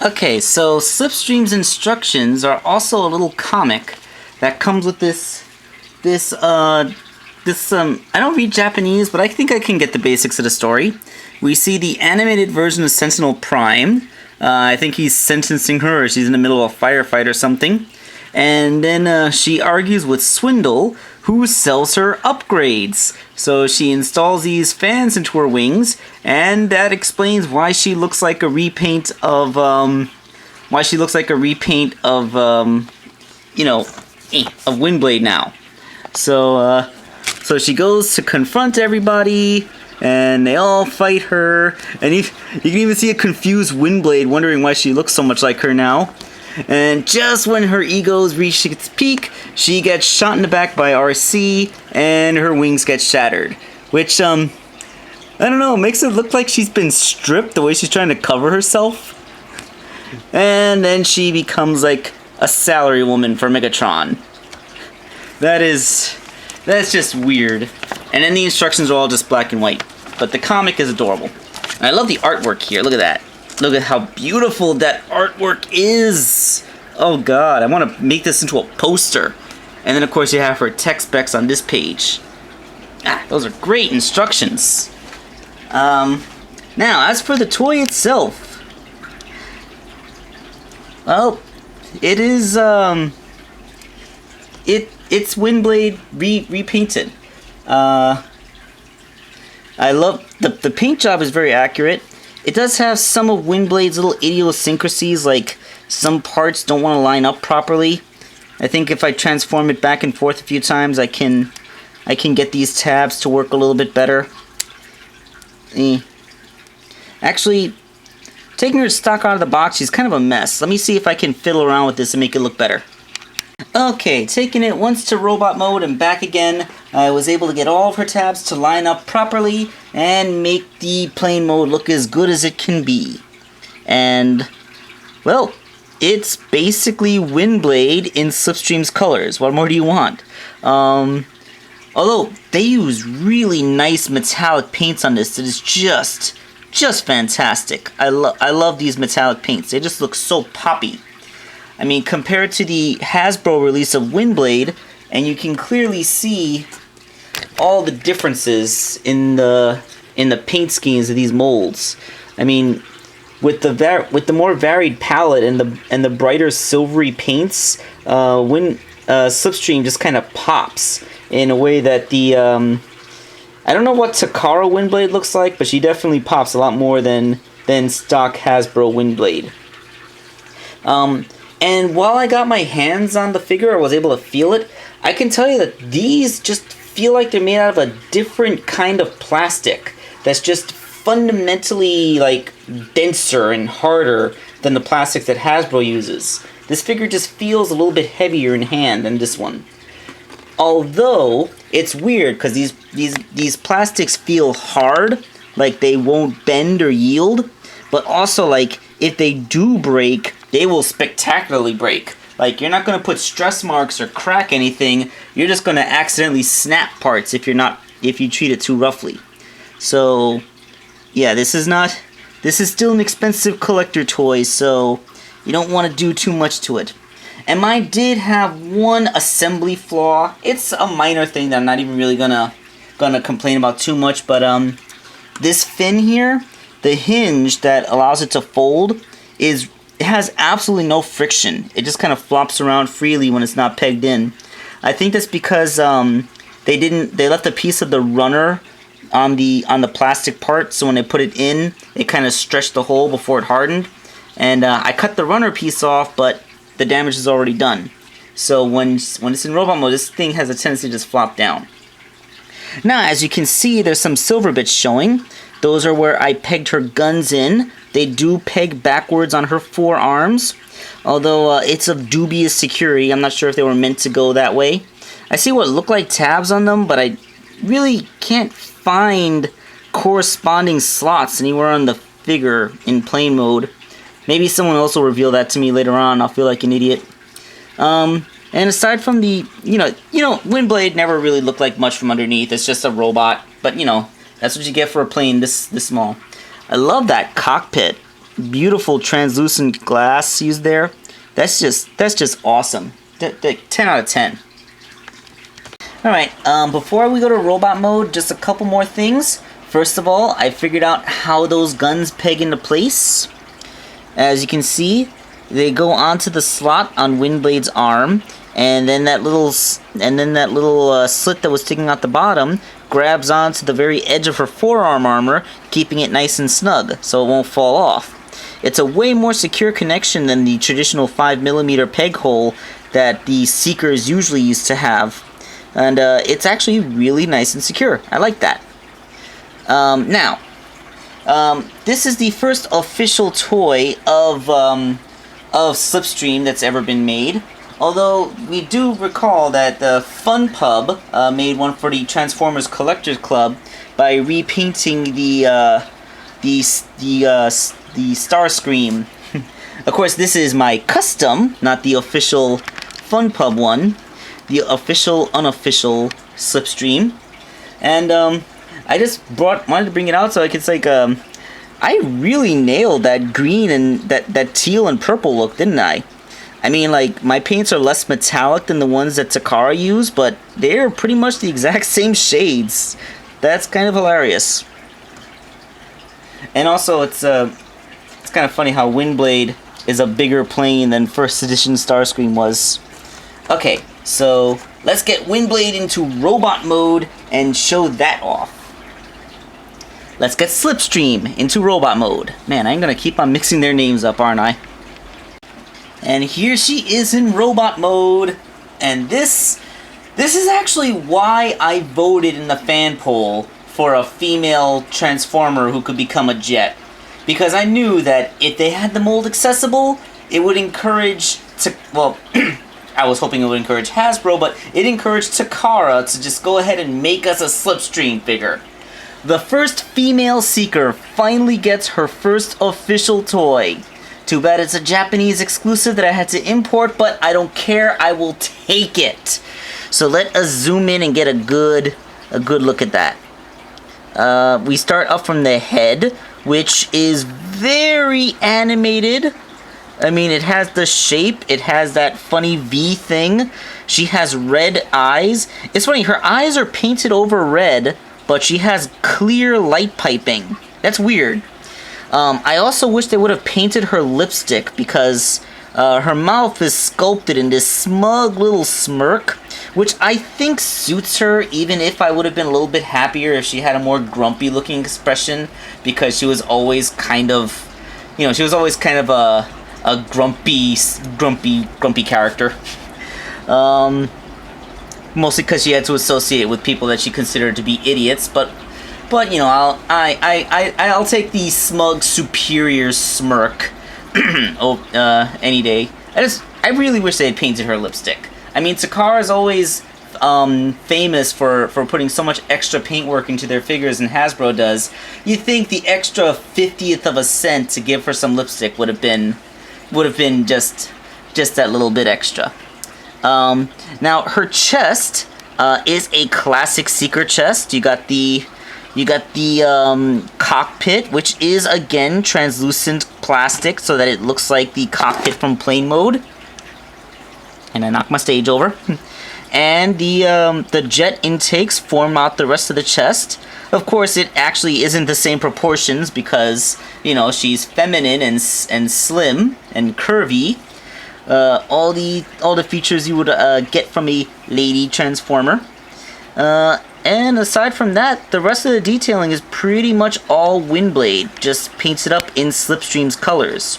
Okay, so Slipstream's instructions are also a little comic that comes with I don't read Japanese, but I think I can get the basics of the story. We see the animated version of Sentinel Prime. I think he's sentencing her, or she's in the middle of a firefight or something. And then she argues with Swindle, who sells her upgrades. So she installs these fans into her wings, and that explains why she looks like a repaint of of Windblade now. So she goes to confront everybody, and they all fight her. And you can even see a confused Windblade wondering why she looks so much like her now. And just when her ego's reached its peak, she gets shot in the back by RC, and her wings get shattered. Which, I don't know, makes it look like she's been stripped the way she's trying to cover herself. And then she becomes like a salary woman for Megatron. That's just weird. And then the instructions are all just black and white. But the comic is adorable. And I love the artwork here. Look at that. Look at how beautiful that artwork is. Oh god, I want to make this into a poster. And then of course you have her tech specs on this page. Those are great instructions. Now, as for the toy itself, well, it is it's Windblade repainted. I love the paint job is very accurate. It does have some of Windblade's little idiosyncrasies, like some parts don't want to line up properly. I think if I transform it back and forth a few times, I can get these tabs to work a little bit better. Actually, taking her stock out of the box, she's kind of a mess. Let me see if I can fiddle around with this and make it look better. Okay, taking it once to robot mode and back again, I was able to get all of her tabs to line up properly and make the plane mode look as good as it can be. And, well, it's basically Windblade in Slipstream's colors. What more do you want? Although, they use really nice metallic paints on this that is just fantastic. I love these metallic paints. They just look so poppy. I mean, compared to the Hasbro release of Windblade, and you can clearly see all the differences in the paint schemes of these molds. I mean, with the more varied palette and the brighter silvery paints, Slipstream just kind of pops in a way that the I don't know what Takara Windblade looks like, but she definitely pops a lot more than stock Hasbro Windblade. And while I got my hands on the figure, I was able to feel it. I can tell you that these just feel like they're made out of a different kind of plastic that's just fundamentally like denser and harder than the plastics that Hasbro uses. This figure just feels a little bit heavier in hand than this one. Although it's weird because these plastics feel hard, like they won't bend or yield, but also like if they do break, they will spectacularly break. Like, you're not going to put stress marks or crack anything. You're just going to accidentally snap parts if you treat it too roughly. So, yeah, this is still an expensive collector toy, so you don't want to do too much to it. And mine did have one assembly flaw. It's a minor thing that I'm not even really gonna complain about too much, but this fin here, the hinge that allows it to fold, it has absolutely no friction. It just kind of flops around freely when it's not pegged in. I think that's because they left a piece of the runner on the plastic part, so when they put it in, it kind of stretched the hole before it hardened. And I cut the runner piece off, but the damage is already done. So when it's in robot mode, this thing has a tendency to just flop down. Now, as you can see, there's some silver bits showing. Those are where I pegged her guns in. They do peg backwards on her forearms, although it's of dubious security. I'm not sure if they were meant to go that way. I see what look like tabs on them, but I really can't find corresponding slots anywhere on the figure in plane mode. Maybe someone else will reveal that to me later on. I'll feel like an idiot. And aside from the, Windblade never really looked like much from underneath. It's just a robot, but that's what you get for a plane this small. I love that cockpit. beautiful translucent glass used there. That's just awesome. 10 out of 10. Alright, before we go to robot mode, just a couple more things. First of all, I figured out how those guns peg into place. As you can see, they go onto the slot on Windblade's arm, and then that little slit that was sticking out the bottom grabs onto the very edge of her forearm armor, keeping it nice and snug so it won't fall off. It's a way more secure connection than the traditional 5mm peg hole that the Seekers usually used to have. And it's actually really nice and secure. I like that. Now, this is the first official toy of Slipstream that's ever been made. Although we do recall that the Fun Pub made one for the Transformers Collectors Club by repainting the Starscream. Of course, this is my custom, not the official Fun Pub one. The official, unofficial Slipstream. And I just wanted to bring it out so I could say, I really nailed that green and that teal and purple look, didn't I? I mean, like, my paints are less metallic than the ones that Takara used, but they're pretty much the exact same shades. That's kind of hilarious. And also, it's kind of funny how Windblade is a bigger plane than first edition Starscream was. Okay, so let's get Windblade into robot mode and show that off. Let's get Slipstream into robot mode. Man, I'm gonna keep on mixing their names up, aren't I? And here she is in robot mode. And this is actually why I voted in the fan poll for a female Transformer who could become a jet. Because I knew that if they had the mold accessible, it would encourage... well, I was hoping it would encourage Hasbro, but it encouraged Takara to just go ahead and make us a Slipstream figure. The first female Seeker finally gets her first official toy. Too bad it's a Japanese exclusive that I had to import, but I don't care, I will take it. So let us zoom in and get a good look at that. We start up from the head, which is very animated. I mean, it has the shape, it has that funny V thing. She has red eyes. It's funny, her eyes are painted over red, but she has clear light piping. That's weird. I also wish they would have painted her lipstick because her mouth is sculpted in this smug little smirk, which I think suits her, even if I would have been a little bit happier if she had a more grumpy looking expression, because she was always kind of, you know, she was always kind of a grumpy character. Mostly because she had to associate it with people that she considered to be idiots, but you know, I'll take the smug superior smirk any day. I really wish they had painted her lipstick. I mean, Takara is always famous for putting so much extra paintwork into their figures, and Hasbro does. You think the extra 50th of a cent to give her some lipstick would have been just that little bit extra. Now her chest is a classic Seeker chest. You got the cockpit, which is again translucent plastic so that it looks like the cockpit from plane mode. And I knocked my stage over. And the jet intakes form out the rest of the chest. Of course, it actually isn't the same proportions because, you know, she's feminine and slim and curvy. All the features you would get from a lady Transformer. And aside from that, the rest of the detailing is pretty much all Windblade, just painted up in Slipstream's colors.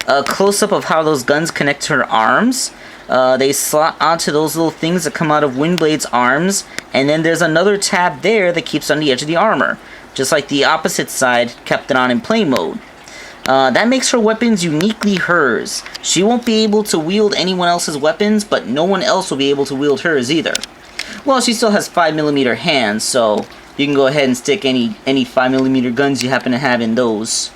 A close-up of how those guns connect to her arms. They slot onto those little things that come out of Windblade's arms, and then there's another tab there that keeps on the edge of the armor, just like the opposite side kept it on in plane mode. That makes her weapons uniquely hers. She won't be able to wield anyone else's weapons, but no one else will be able to wield hers either. Well, she still has 5mm hands, so you can go ahead and stick any 5mm guns you happen to have in those.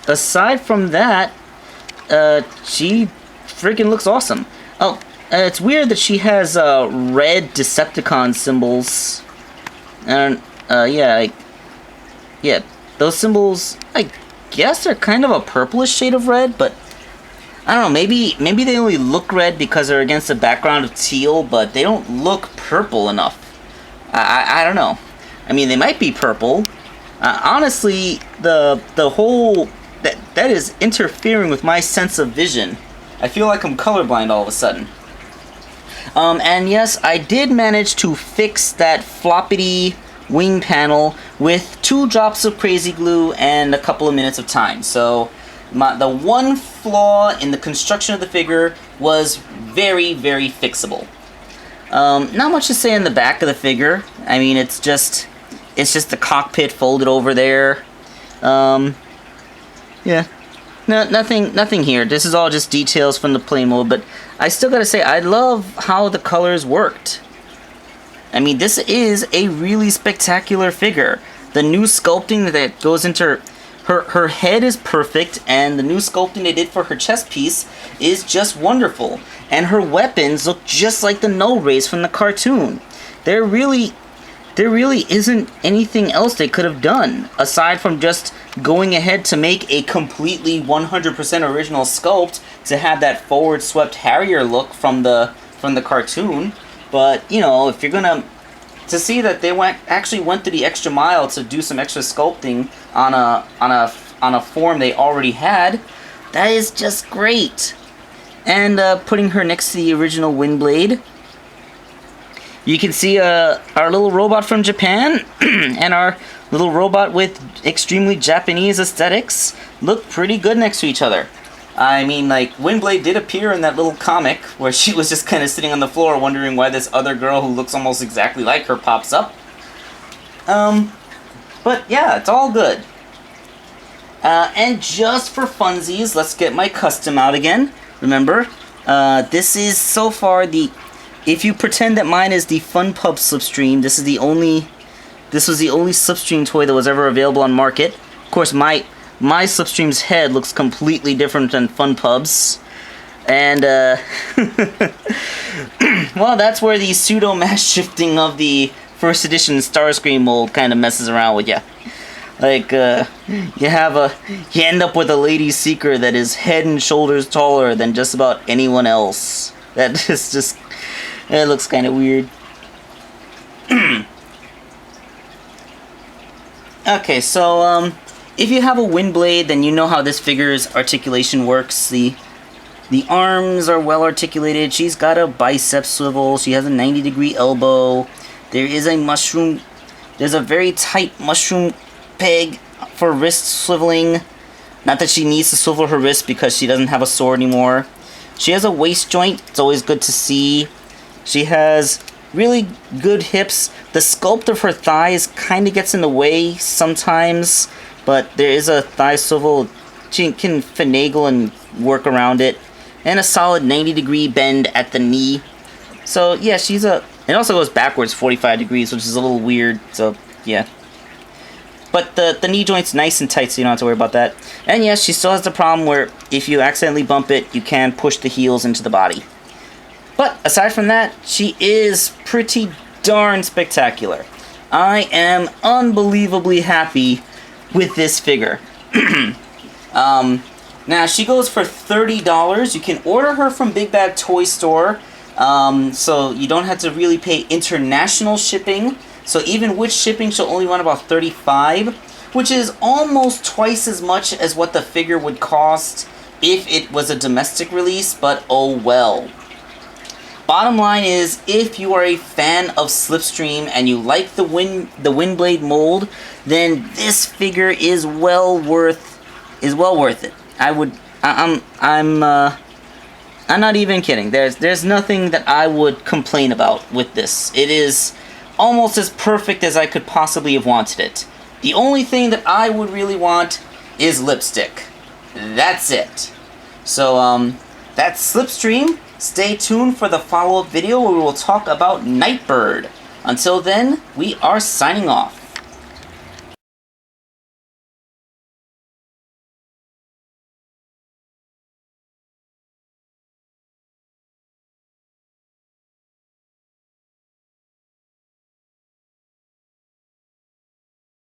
Aside from that, she freaking looks awesome. Oh, it's weird that she has red Decepticon symbols. And yeah, those symbols, I guess they're kind of a purplish shade of red, but I don't know, maybe they only look red because they're against a background of teal, but they don't look purple enough. I don't know. I mean, they might be purple. Honestly, the whole that is interfering with my sense of vision. I feel like I'm colorblind all of a sudden. And yes, I did manage to fix that floppity wing panel with 2 drops of crazy glue and a couple of minutes of time. So the one flaw in the construction of the figure was very, very fixable. Not much to say in the back of the figure. I mean, it's just the cockpit folded over there. Yeah. No, nothing here. This is all just details from the play mode, but I still gotta say, I love how the colors worked. I mean, this is a really spectacular figure. The new sculpting that goes into her head is perfect, and the new sculpting they did for her chest piece is just wonderful. And her weapons look just like the null rays from the cartoon. There really isn't anything else they could have done, aside from just going ahead to make a completely 100% original sculpt to have that forward swept Harrier look from the cartoon. But, you know, if you're gonna to see that they actually went to the extra mile to do some extra sculpting on a form they already had, that is just great. And putting her next to the original Windblade, you can see our little robot from Japan and our little robot with extremely Japanese aesthetics look pretty good next to each other. I mean, like, Windblade did appear in that little comic where she was just kind of sitting on the floor wondering why this other girl who looks almost exactly like her pops up. But yeah, it's all good. And just for funsies, let's get my custom out again. Remember, this is so far if you pretend that mine is the Fun Pub Slipstream, this was the only Slipstream toy that was ever available on market. Of course, my Slipstream's head looks completely different than Fun Pub's. And, well, that's where the pseudo-mass shifting of the first edition Starscream mold kind of messes around with you. Like, you end up with a lady seeker that is head and shoulders taller than just about anyone else. That is just, it looks kind of weird. Okay, so, if you have a Windblade, then you know how this figure's articulation works. The arms are well articulated. She's got a bicep swivel. She has a 90-degree elbow. There's a very tight mushroom peg for wrist swiveling. Not that she needs to swivel her wrist because she doesn't have a sword anymore. She has a waist joint. It's always good to see. She has really good hips. The sculpt of her thighs kind of gets in the way sometimes, but there is a thigh swivel. She can finagle and work around it. And a solid 90-degree bend at the knee. So, yeah, it also goes backwards 45 degrees, which is a little weird, so, yeah. But the knee joint's nice and tight, so you don't have to worry about that. And yes, she still has the problem where if you accidentally bump it, you can push the heels into the body. But aside from that, she is pretty darn spectacular. I am unbelievably happy with this figure. Now, she goes for $30. You can order her from Big Bad Toy Store, so you don't have to really pay international shipping. So even with shipping, she'll only run about $35, which is almost twice as much as what the figure would cost if it was a domestic release, but oh well. Bottom line is, if you are a fan of Slipstream and you like the Windblade mold, then this figure is well worth it. I'm not even kidding. There's nothing that I would complain about with this. It is almost as perfect as I could possibly have wanted it. The only thing that I would really want is lipstick. That's it. So, that's Slipstream. Stay tuned for the follow-up video where we will talk about Nightbird. Until then, we are signing off.